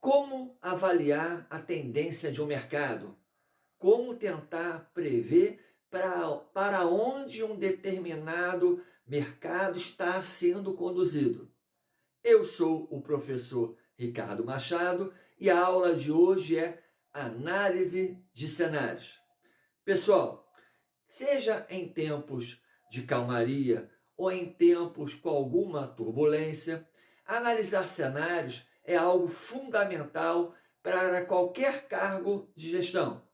Como avaliar a tendência de um mercado? Como tentar prever para onde um determinado mercado está sendo conduzido? Eu sou o professor Ricardo Machado e a aula de hoje é análise de cenários. Pessoal, seja em tempos de calmaria ou em tempos com alguma turbulência, analisar cenários é algo fundamental para qualquer cargo de gestão.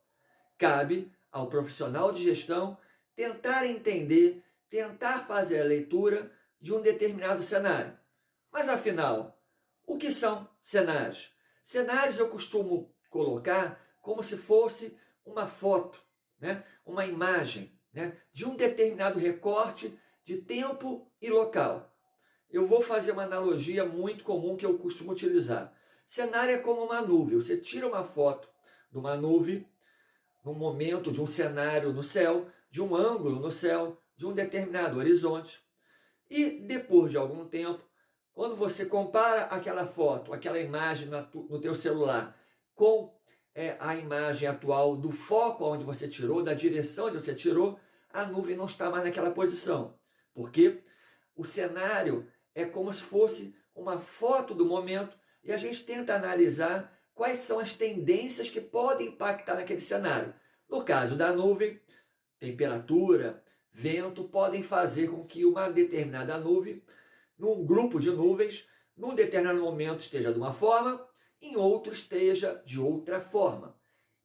Cabe ao profissional de gestão tentar entender, tentar fazer a leitura de um determinado cenário. Mas afinal, o que são cenários? Cenários eu costumo colocar como se fosse uma foto, uma imagem, de um determinado recorte de tempo e local. Eu vou fazer uma analogia muito comum que eu costumo utilizar. Cenário é como uma nuvem. Você tira uma foto de uma nuvem, no momento de um cenário no céu, de um ângulo no céu, de um determinado horizonte. E depois de algum tempo, quando você compara aquela foto, aquela imagem no teu celular com a imagem atual do foco onde você tirou, da direção onde você tirou, a nuvem não está mais naquela posição. Porque o cenário é como se fosse uma foto do momento e a gente tenta analisar quais são as tendências que podem impactar naquele cenário. No caso da nuvem, temperatura, vento podem fazer com que uma determinada nuvem, num grupo de nuvens, num determinado momento esteja de uma forma, em outro esteja de outra forma.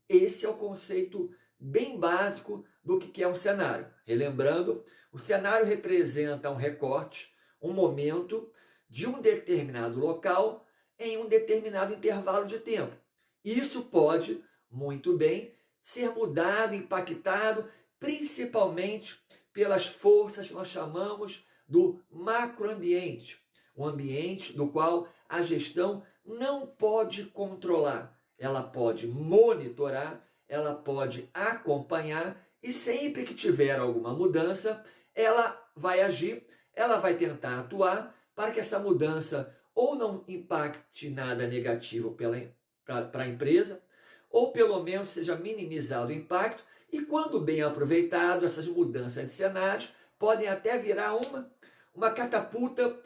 Esse é o conceito bem básico do que é um cenário. Relembrando, o cenário representa um recorte, um momento de um determinado local em um determinado intervalo de tempo. Isso pode, muito bem, ser mudado, impactado, principalmente pelas forças que nós chamamos do macroambiente, um ambiente do qual a gestão não pode controlar. Ela pode monitorar, ela pode acompanhar e sempre que tiver alguma mudança, ela vai agir, ela vai tentar atuar para que essa mudança ou não impacte nada negativo para a empresa, ou pelo menos seja minimizado o impacto, e quando bem aproveitado, essas mudanças de cenários podem até virar uma catapulta,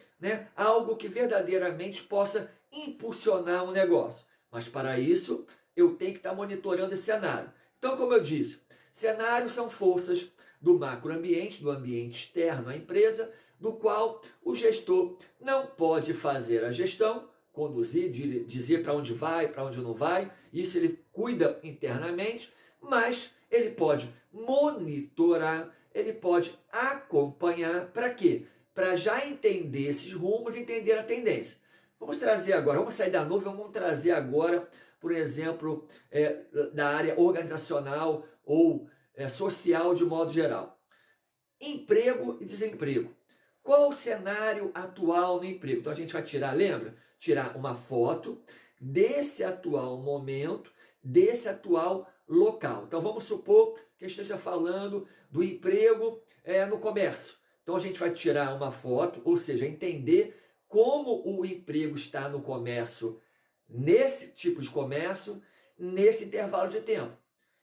algo que verdadeiramente possa impulsionar um negócio. Mas para isso, eu tenho que estar monitorando esse cenário. Então, como eu disse, cenários são forças do macroambiente, do ambiente externo à empresa, do qual o gestor não pode fazer a gestão, conduzir, dizer para onde vai, para onde não vai, isso ele cuida internamente, mas ele pode monitorar, ele pode acompanhar, para quê? Para já entender esses rumos, entender a tendência. Vamos trazer agora, vamos sair da nuvem, vamos trazer agora, por exemplo, da área organizacional ou social de modo geral. Emprego e desemprego. Qual o cenário atual no emprego? Então a gente vai tirar, lembra? Tirar uma foto desse atual momento, desse atual local. Então vamos supor que eu esteja falando do emprego no comércio. Então a gente vai tirar uma foto, ou seja, entender como o emprego está no comércio, nesse tipo de comércio, nesse intervalo de tempo.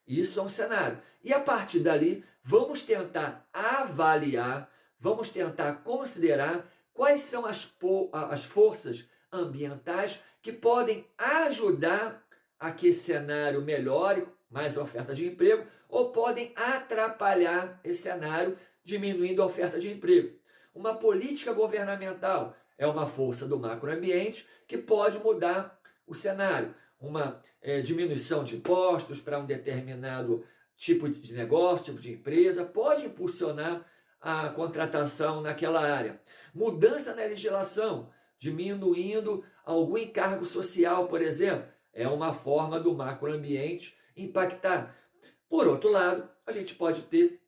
Isso é um cenário. E a partir dali, vamos tentar avaliar, vamos tentar considerar quais são as forças ambientais que podem ajudar a que esse cenário melhore, mais oferta de emprego, ou podem atrapalhar esse cenário, diminuindo a oferta de emprego. Uma política governamental é uma força do macroambiente que pode mudar o cenário. Uma diminuição de impostos para um determinado tipo de negócio, tipo de empresa, pode impulsionar a contratação naquela área. Mudança na legislação, diminuindo algum encargo social, por exemplo, é uma forma do macroambiente impactar. Por outro lado, a gente pode ter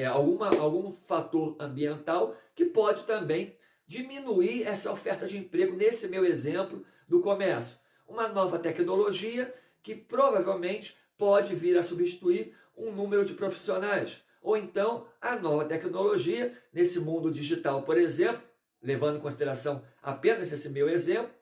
algum fator ambiental que pode também diminuir essa oferta de emprego, nesse meu exemplo do comércio. Uma nova tecnologia que provavelmente pode vir a substituir um número de profissionais. Ou então a nova tecnologia, nesse mundo digital, por exemplo, levando em consideração apenas esse meu exemplo,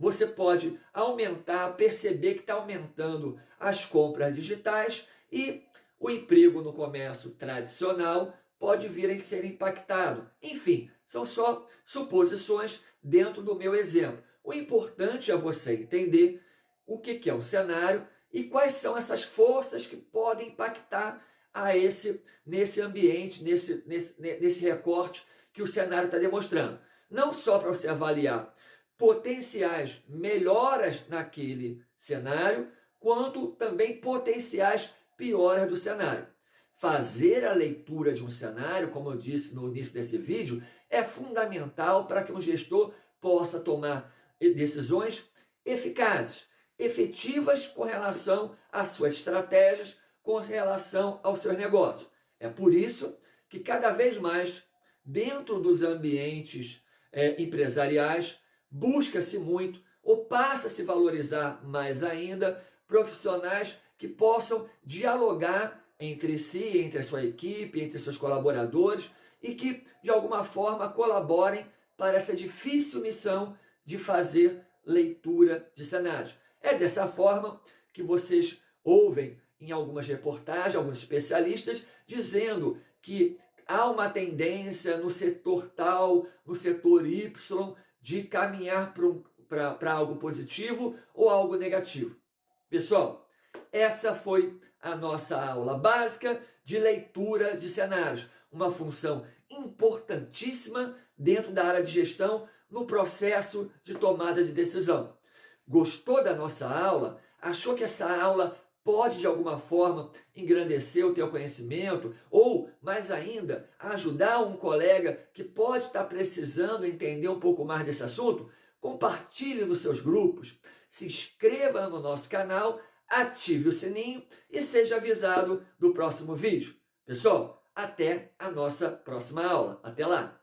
você pode aumentar, perceber que está aumentando as compras digitais e o emprego no comércio tradicional pode vir a ser impactado. Enfim, são só suposições dentro do meu exemplo. O importante é você entender o que é o cenário e quais são essas forças que podem impactar nesse ambiente, nesse recorte que o cenário está demonstrando. Não só para você avaliar potenciais melhoras naquele cenário, quanto também potenciais pioras do cenário. Fazer a leitura de um cenário, como eu disse no início desse vídeo, é fundamental para que um gestor possa tomar decisões eficazes, efetivas com relação às suas estratégias, com relação aos seus negócios. É por isso que cada vez mais, dentro dos ambientes empresariais, busca-se muito, ou passa a se valorizar mais ainda, profissionais que possam dialogar entre si, entre a sua equipe, entre seus colaboradores, e que, de alguma forma, colaborem para essa difícil missão de fazer leitura de cenários. É dessa forma que vocês ouvem em algumas reportagens, alguns especialistas, dizendo que há uma tendência no setor tal, no setor Y, de caminhar para algo positivo ou algo negativo. Pessoal, essa foi a nossa aula básica de leitura de cenários, uma função importantíssima dentro da área de gestão no processo de tomada de decisão. Gostou da nossa aula? Achou que essa aula pode, de alguma forma, engrandecer o teu conhecimento ou, mais ainda, ajudar um colega que pode estar precisando entender um pouco mais desse assunto? Compartilhe nos seus grupos, se inscreva no nosso canal, ative o sininho e seja avisado do próximo vídeo. Pessoal, até a nossa próxima aula. Até lá!